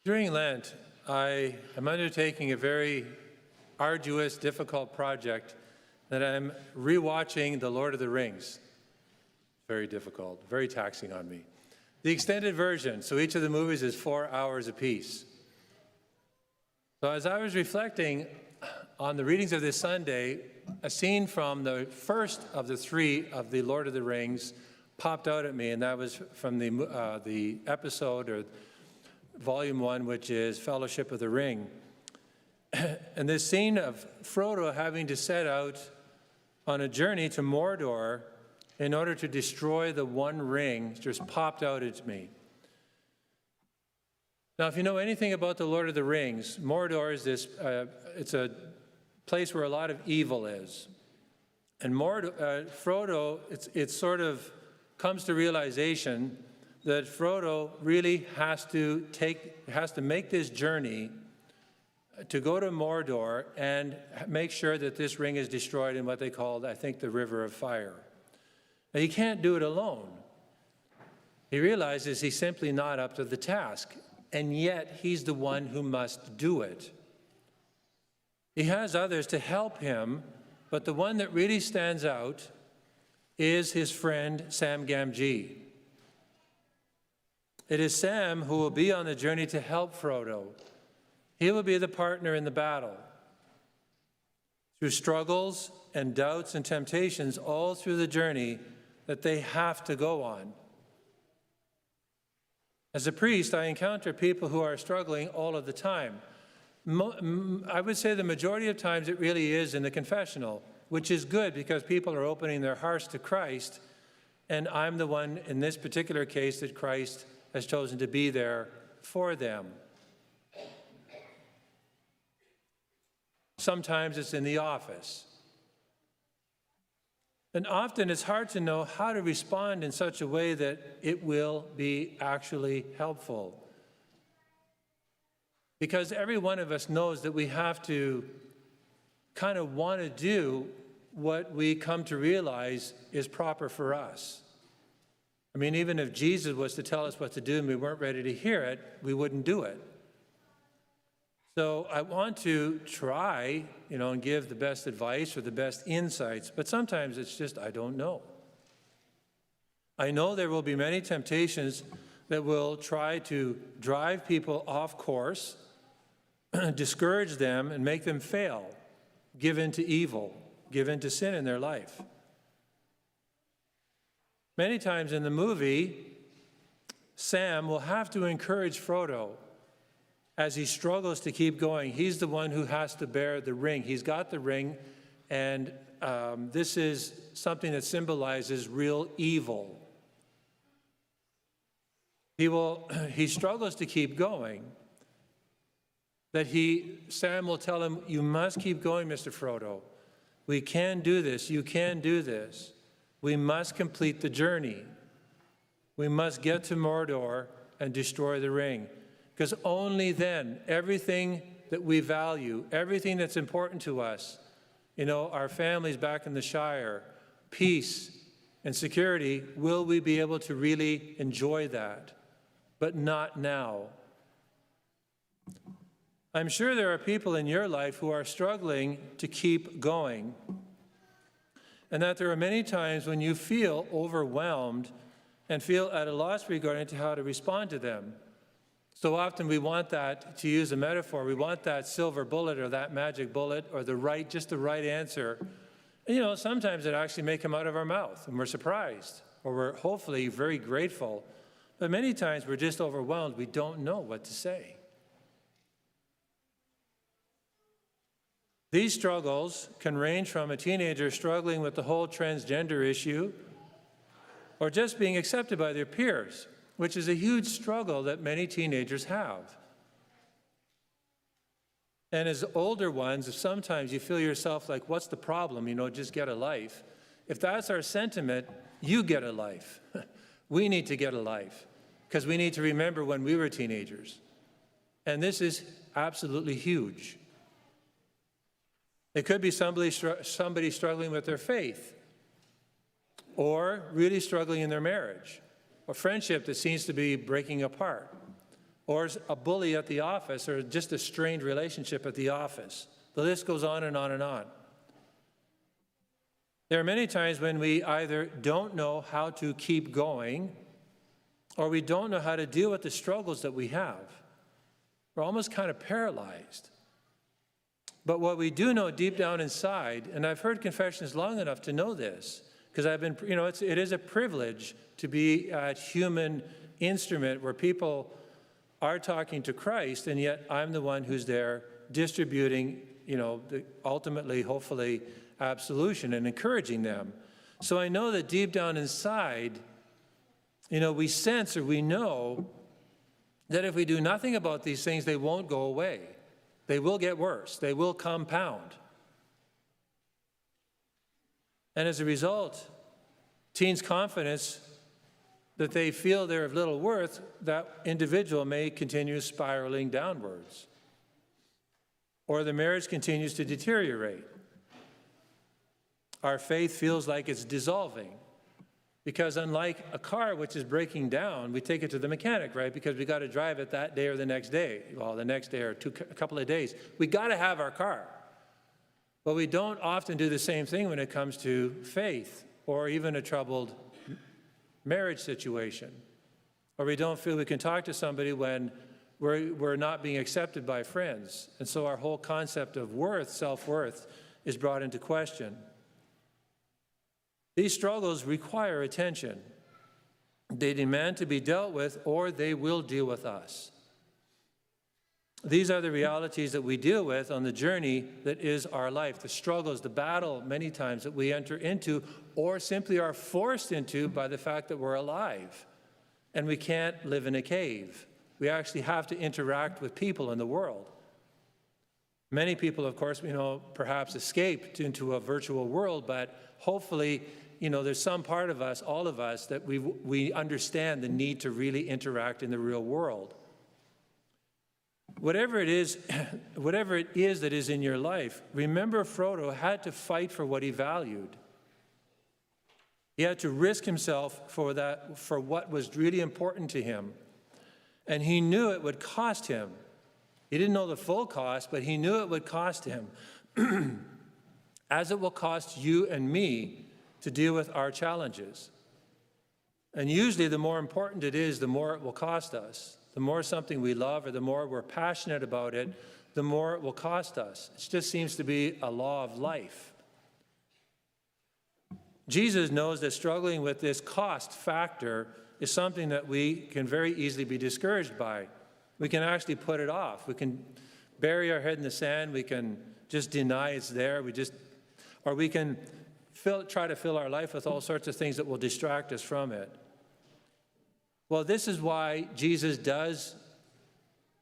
During Lent, I am undertaking a very arduous, difficult project that I'm rewatching The Lord of the Rings. Very difficult, very taxing on me. The extended version, so each of the movies is 4 hours apiece. So as I was reflecting on the readings of this Sunday, a scene from the first of the three of The Lord of the Rings popped out at me, and that was from the episode or Volume 1, which is Fellowship of the Ring. And this scene of Frodo having to set out on a journey to Mordor in order to destroy the One Ring just popped out at me. Now, if you know anything about the Lord of the Rings, Mordor is this, it's a place where a lot of evil is. And Frodo, it sort of comes to realization that Frodo really has to make this journey to go to Mordor and make sure that this ring is destroyed in what they called, I think, the River of Fire. Now, he can't do it alone. He realizes he's simply not up to the task, and yet he's the one who must do it. He has others to help him, but the one that really stands out is his friend Sam Gamgee. It is Sam who will be on the journey to help Frodo. He will be the partner in the battle. Through struggles and doubts and temptations all through the journey that they have to go on. As a priest, I encounter people who are struggling all of the time. I would say the majority of times it really is in the confessional, which is good because people are opening their hearts to Christ, and I'm the one in this particular case that Christ has chosen to be there for them. Sometimes it's in the office. And often it's hard to know how to respond in such a way that it will be actually helpful. Because every one of us knows that we have to kind of want to do what we come to realize is proper for us. I mean, even if Jesus was to tell us what to do and we weren't ready to hear it, we wouldn't do it. So I want to try, and give the best advice or the best insights, but sometimes it's just, I don't know. I know there will be many temptations that will try to drive people off course, discourage them, and make them fail, give in to evil, give in to sin in their life. Many times in the movie, Sam will have to encourage Frodo as he struggles to keep going. He's the one who has to bear the ring. He's got the ring, and this is something that symbolizes real evil. He struggles to keep going. Sam will tell him, "You must keep going, Mr. Frodo. We can do this. You can do this. We must complete the journey. We must get to Mordor and destroy the ring. Because only then, everything that we value, everything that's important to us, our families back in the Shire, peace and security, will we be able to really enjoy that, but not now." I'm sure there are people in your life who are struggling to keep going, and that there are many times when you feel overwhelmed and feel at a loss regarding to how to respond to them. So often we want that, to use a metaphor, we want that silver bullet or that magic bullet or just the right answer. And, sometimes it actually may come out of our mouth and we're surprised, or we're hopefully very grateful. But many times we're just overwhelmed. We don't know what to say. These struggles can range from a teenager struggling with the whole transgender issue or just being accepted by their peers, which is a huge struggle that many teenagers have. And as older ones, sometimes you feel yourself like, what's the problem? Just get a life. If that's our sentiment, you get a life. We need to get a life because we need to remember when we were teenagers. And this is absolutely huge. It could be somebody struggling with their faith or really struggling in their marriage, a friendship that seems to be breaking apart, or a bully at the office, or just a strained relationship at the office. The list goes on and on and on. There are many times when we either don't know how to keep going, or we don't know how to deal with the struggles that we have. We're almost kind of paralyzed. But what we do know deep down inside, and I've heard confessions long enough to know this, because I've been, it is a privilege to be a human instrument where people are talking to Christ, and yet I'm the one who's there distributing, ultimately, hopefully, absolution and encouraging them. So I know that deep down inside, we sense or we know that if we do nothing about these things, they won't go away. They will get worse. They will compound. And as a result, teens' confidence that they feel they're of little worth, that individual may continue spiraling downwards. Or the marriage continues to deteriorate. Our faith feels like it's dissolving. Because unlike a car which is breaking down, we take it to the mechanic, right? Because we got to drive it that day or the next day. Well, the next day or a couple of days. We got to have our car. But we don't often do the same thing when it comes to faith or even a troubled marriage situation. Or we don't feel we can talk to somebody when we're not being accepted by friends. And so our whole concept of worth, self-worth, is brought into question. These struggles require attention. They demand to be dealt with, or they will deal with us. These are the realities that we deal with on the journey that is our life, the struggles, the battle many times that we enter into, or simply are forced into by the fact that we're alive and we can't live in a cave. We actually have to interact with people in the world. Many people, of course, perhaps escaped into a virtual world, but hopefully, there's some part of us, all of us, that we understand the need to really interact in the real world. Whatever it is that is in your life, remember Frodo had to fight for what he valued. He had to risk himself for what was really important to him. And he knew it would cost him. He didn't know the full cost, but he knew it would cost him. As it will cost you and me to deal with our challenges. And usually the more important it is, the more it will cost us. The more something we love or the more we're passionate about it, the more it will cost us. It just seems to be a law of life. Jesus knows that struggling with this cost factor is something that we can very easily be discouraged by. We can actually put it off. We can bury our head in the sand. We can just deny it's there. Or we can try to fill our life with all sorts of things that will distract us from it. Well, this is why Jesus does,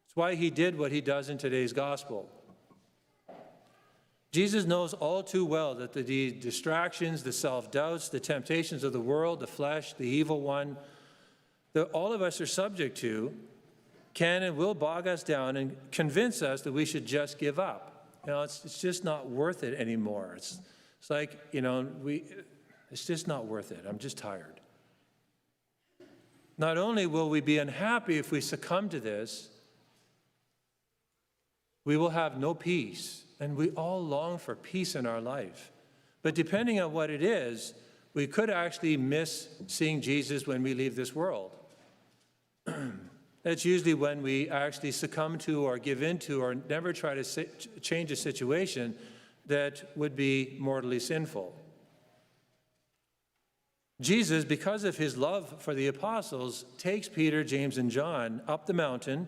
it's why he did what he does in today's gospel. Jesus knows all too well that the distractions, the self-doubts, the temptations of the world, the flesh, the evil one, that all of us are subject to, can and will bog us down and convince us that we should just give up. It's just not worth it anymore. It's like, it's just not worth it. I'm just tired. Not only will we be unhappy if we succumb to this, we will have no peace. And we all long for peace in our life. But depending on what it is, we could actually miss seeing Jesus when we leave this world. That's usually when we actually succumb to or give into or never try to change a situation that would be mortally sinful. Jesus, because of his love for the apostles, takes Peter, James, and John up the mountain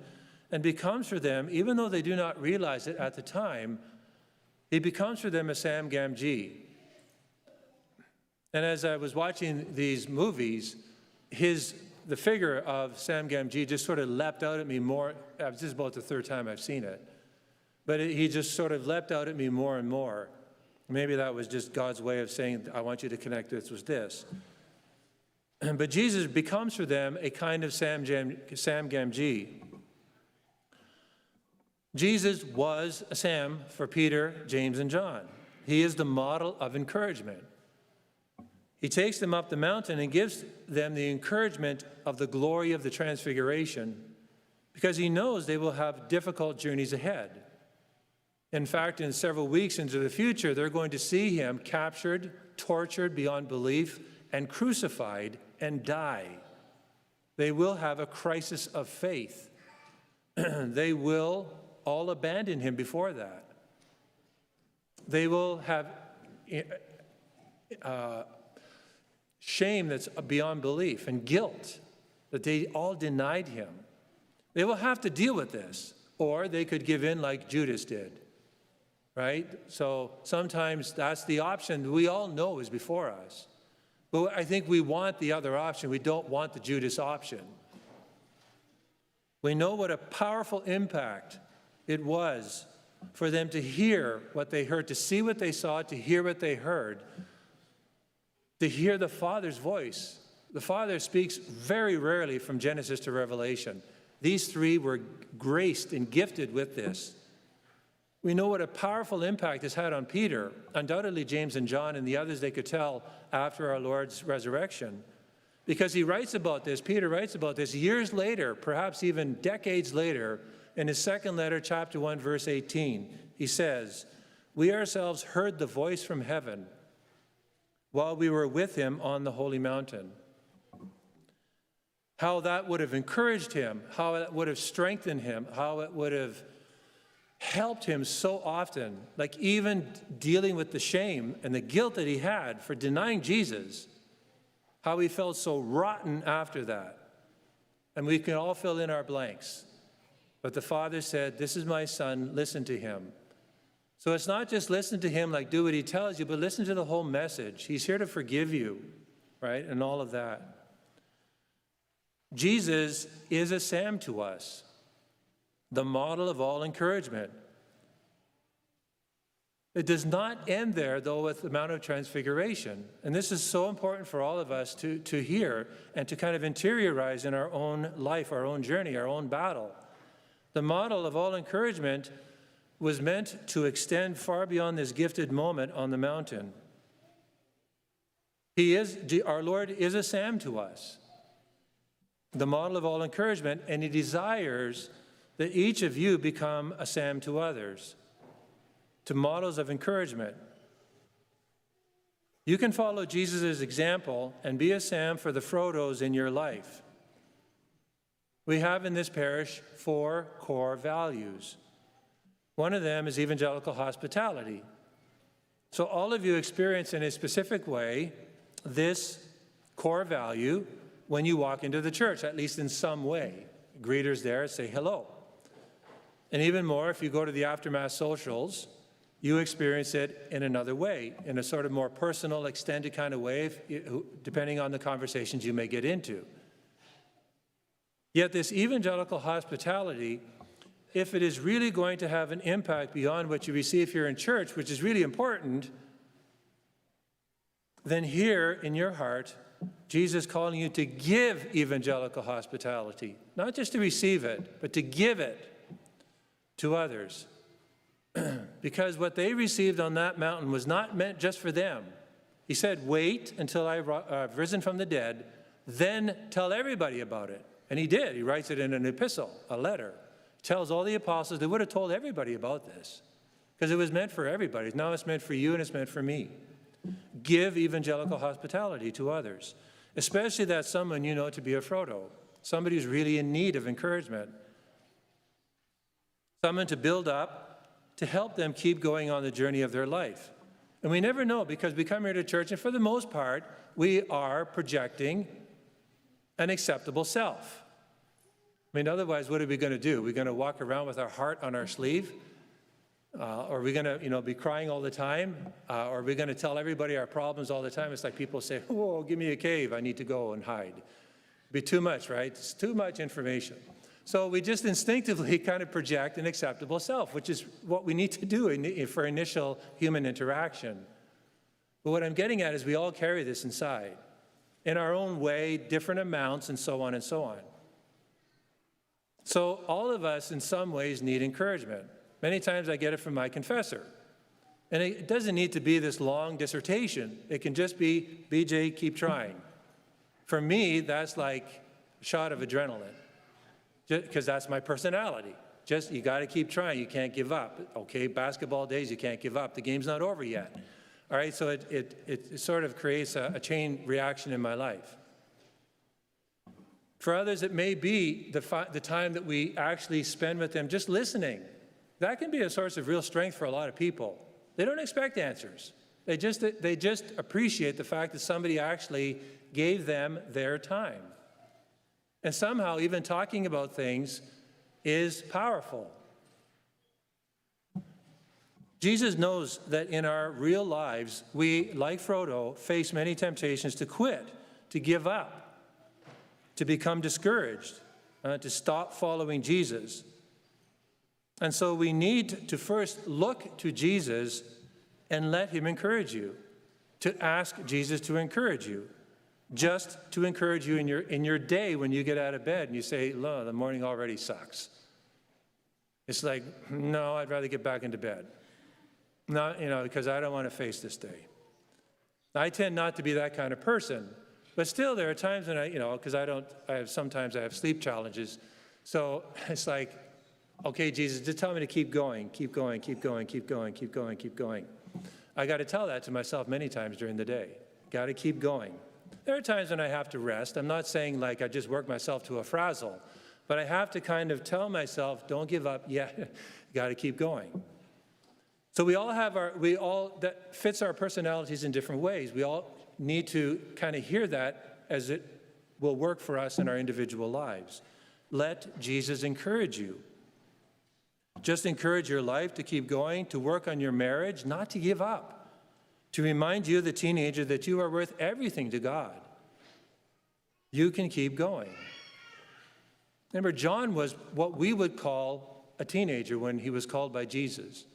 and becomes for them, even though they do not realize it at the time, he becomes for them a Sam Gamgee. And as I was watching these movies, the figure of Sam Gamgee just sort of leapt out at me more. This is about the third time I've seen it. But he just sort of leapt out at me more and more. Maybe that was just God's way of saying, I want you to connect this with this. But Jesus becomes for them a kind of Sam Gamgee. Jesus was a Sam for Peter, James, and John. He is the model of encouragement. He takes them up the mountain and gives them the encouragement of the glory of the transfiguration, because he knows they will have difficult journeys ahead. In fact, in several weeks into the future, they're going to see him captured, tortured beyond belief, and crucified and die. They will have a crisis of faith. They will all abandon him before that. They will have shame that's beyond belief and guilt that they all denied him. They will have to deal with this, or they could give in like Judas did, right? So sometimes that's the option we all know is before us. But I think we want the other option. We don't want the Judas option. We know what a powerful impact it was for them to hear what they heard, to see what they saw, to hear what they heard, to hear the Father's voice. The Father speaks very rarely from Genesis to Revelation. These three were graced and gifted with this. We know what a powerful impact this had on Peter, undoubtedly James and John and the others they could tell after our Lord's resurrection. Because he writes about this, Peter writes about this years later, perhaps even decades later, in his second letter, chapter 1, verse 18. He says, "We ourselves heard the voice from heaven while we were with him on the holy mountain." How that would have encouraged him, how it would have strengthened him, how it would have helped him so often, like even dealing with the shame and the guilt that he had for denying Jesus, how he felt so rotten after that. And we can all fill in our blanks. But the Father said, "This is my Son, listen to him." So it's not just listen to him, like do what he tells you, but listen to the whole message. He's here to forgive you, right? And all of that. Jesus is a Sam to us, the model of all encouragement. It does not end there, though, with the Mount of Transfiguration. And this is so important for all of us to hear and to kind of interiorize in our own life, our own journey, our own battle. The model of all encouragement was meant to extend far beyond this gifted moment on the mountain. Our Lord is a Sam to us, the model of all encouragement, and he desires that each of you become a Sam to others, to models of encouragement. You can follow Jesus' example and be a Sam for the Frodos in your life. We have in this parish 4 core values. One of them is evangelical hospitality. So all of you experience in a specific way this core value when you walk into the church, at least in some way. Greeters there say hello. And even more, if you go to the aftermath socials, you experience it in another way, in a sort of more personal, extended kind of way, depending on the conversations you may get into. Yet this evangelical hospitality, if it is really going to have an impact beyond what you receive here in church, which is really important, then here in your heart, Jesus is calling you to give evangelical hospitality, not just to receive it, but to give it to others. Because what they received on that mountain was not meant just for them. He said, wait until I've risen from the dead, then tell everybody about it. And he did. He writes it in an epistle, a letter. He tells all the apostles. They would have told everybody about this because it was meant for everybody. Now it's meant for you and it's meant for me. Give evangelical hospitality to others, especially that someone you know to be a Frodo, somebody who's really in need of encouragement, someone to build up, to help them keep going on the journey of their life. And we never know because we come here to church, and for the most part, we are projecting an acceptable self. I mean, otherwise, what are we going to do? Are we going to walk around with our heart on our sleeve? Are we going to, be crying all the time? Or are we going to tell everybody our problems all the time? It's like people say, whoa, give me a cave. I need to go and hide. It'd be too much, right? It's too much information. So we just instinctively kind of project an acceptable self, which is what we need to do for initial human interaction. But what I'm getting at is we all carry this inside, in our own way, different amounts, and so on and so on. So all of us in some ways need encouragement. Many times I get it from my confessor. And it doesn't need to be this long dissertation. It can just be, BJ, keep trying. For me, that's like a shot of adrenaline. because that's my personality. Just, you got to keep trying. You can't give up. Okay, basketball days, you can't give up. The game's not over yet. All right, so it sort of creates a chain reaction in my life. For others, it may be the time that we actually spend with them just listening. That can be a source of real strength for a lot of people. They don't expect answers. They just appreciate the fact that somebody actually gave them their time. And somehow, even talking about things is powerful. Jesus knows that in our real lives, we, like Frodo, face many temptations to quit, to give up, to become discouraged, to stop following Jesus. And so we need to first look to Jesus and let him encourage you, to ask Jesus to encourage you, just to encourage you in your day when you get out of bed and you say, "Lo, the morning already sucks." It's like, no, I'd rather get back into bed. Not, because I don't want to face this day. I tend not to be that kind of person, but still there are times when because sometimes I have sleep challenges. So it's like, okay, Jesus, just tell me to keep going, keep going, keep going, keep going, keep going, keep going. I got to tell that to myself many times during the day. Got to keep going. There are times when I have to rest. I'm not saying like I just work myself to a frazzle, but I have to kind of tell myself, don't give up yet. Got to keep going. So that fits our personalities in different ways. We all need to kind of hear that as it will work for us in our individual lives. Let Jesus encourage you. Just encourage your life to keep going, to work on your marriage, not to give up, to remind you, the teenager, that you are worth everything to God. You can keep going. Remember, John was what we would call a teenager when he was called by Jesus.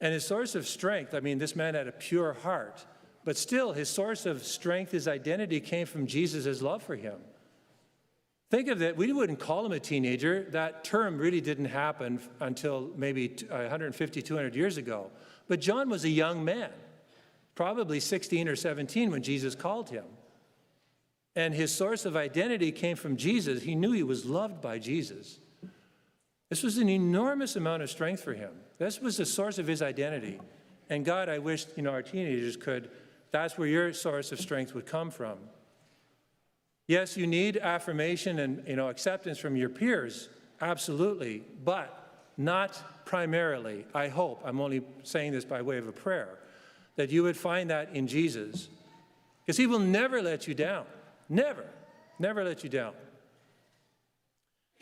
And his source of strength, this man had a pure heart, but still his source of strength, his identity came from Jesus' love for him. Think of it, we wouldn't call him a teenager. That term really didn't happen until maybe 150, 200 years ago. But John was a young man, probably 16 or 17 when Jesus called him. And his source of identity came from Jesus. He knew he was loved by Jesus. This was an enormous amount of strength for him. This was the source of his identity. And God, I wish, our teenagers that's where your source of strength would come from. Yes, you need affirmation and, acceptance from your peers, absolutely, but not primarily, I hope. I'm only saying this by way of a prayer, that you would find that in Jesus, because he will never let you down. Never let you down.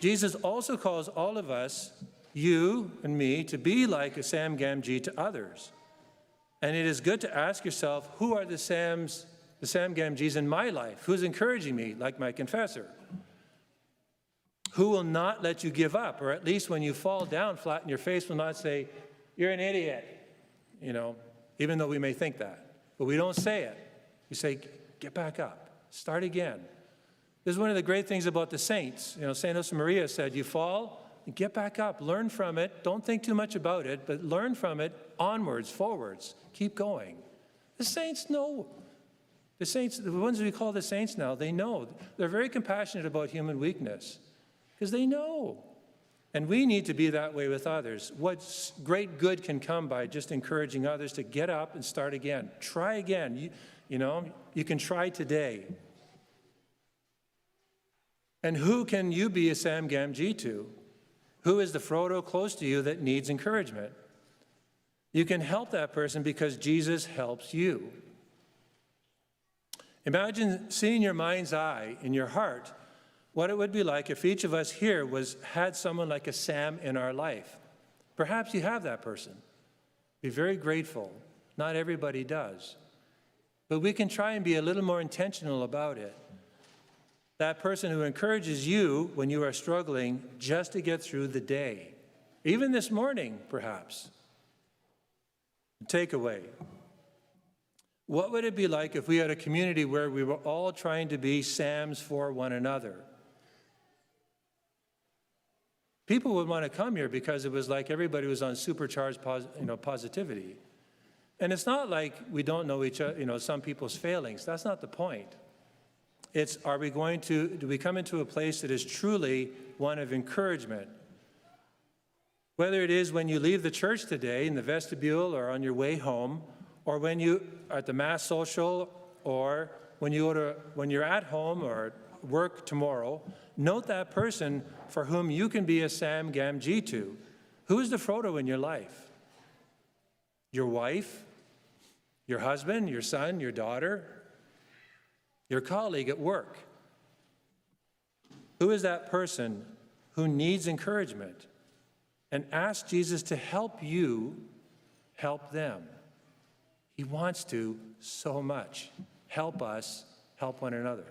Jesus also calls all of us, you and me, to be like a Sam Gamgee to others. And it is good to ask yourself, who are the Sam Gamgees in my life? Who's encouraging me, like my confessor? Who will not let you give up, or at least when you fall down flat in your face will not say, "You're an idiot," even though we may think that. But we don't say it. We say, "Get back up. Start again." This is one of the great things about the saints. St. Josemaria said, you fall, get back up, learn from it. Don't think too much about it, but learn from it onwards, forwards. Keep going. The saints know. The saints, the ones we call the saints now, they know. They're very compassionate about human weakness because they know. And we need to be that way with others. What great good can come by just encouraging others to get up and start again. Try again. You can try today. And who can you be a Sam Gamgee to? Who is the Frodo close to you that needs encouragement? You can help that person because Jesus helps you. Imagine seeing your mind's eye in your heart what it would be like if each of us here had someone like a Sam in our life. Perhaps you have that person. Be very grateful. Not everybody does. But we can try and be a little more intentional about it. That person who encourages you when you are struggling just to get through the day. Even this morning, perhaps. Takeaway. What would it be like if we had a community where we were all trying to be Sams for one another? People would want to come here because it was like everybody was on supercharged positivity. And it's not like we don't know each other, some people's failings. That's not the point. It's, do we come into a place that is truly one of encouragement? Whether it is when you leave the church today in the vestibule or on your way home, or when you are at the mass social, or when you're at home or work tomorrow, note that person for whom you can be a Sam Gamgee to. Who is the Frodo in your life? Your wife? Your husband? Your son? Your daughter? Your colleague at work? Who is that person who needs encouragement? And ask Jesus to help you help them. He wants to so much. Help us help one another.